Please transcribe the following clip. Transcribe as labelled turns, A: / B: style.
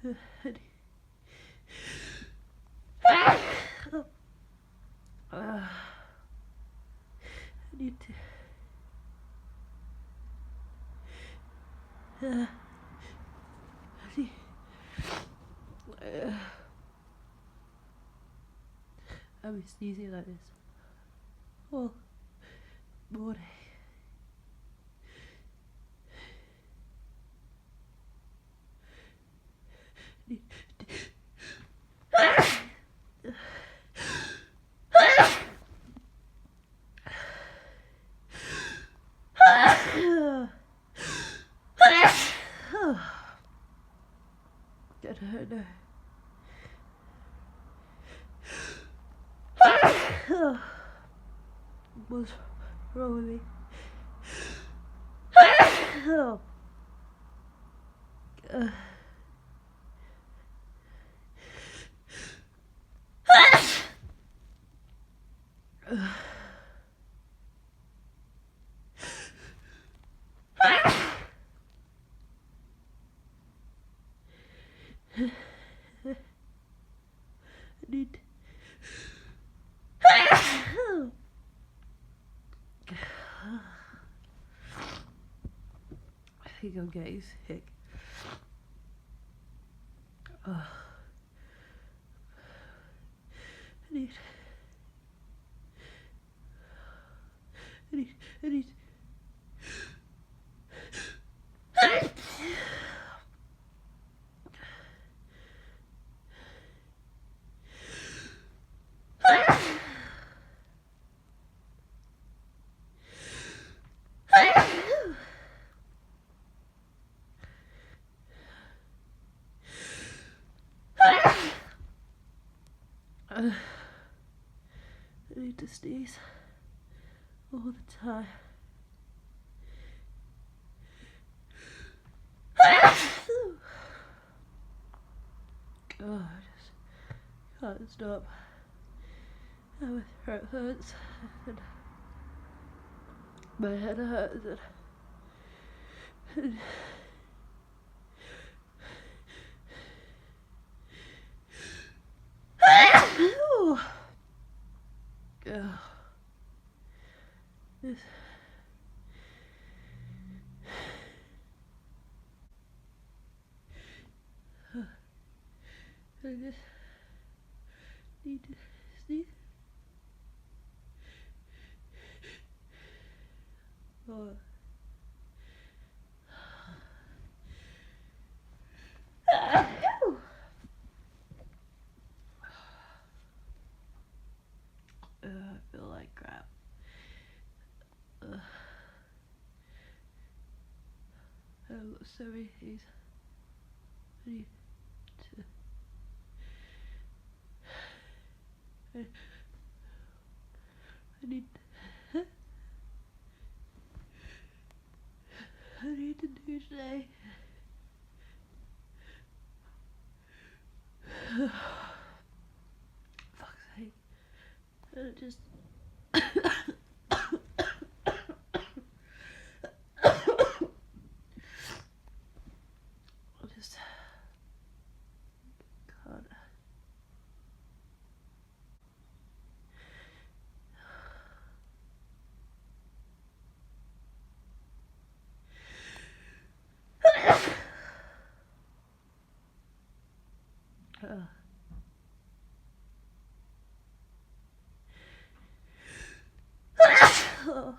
A: I need to. I've been sneezing like this all morning. I don't know. What's wrong with me? I need. I think I'm getting sick. I need. I need. I need. I need to sneeze all the time. God, I just can't stop. My throat hurts and my head hurts and this. I just need to sneeze. Oh. I feel like crap. I've got so many things I need to. I need. I need to do today. Fuck's sake. I just. I just can't. Oh.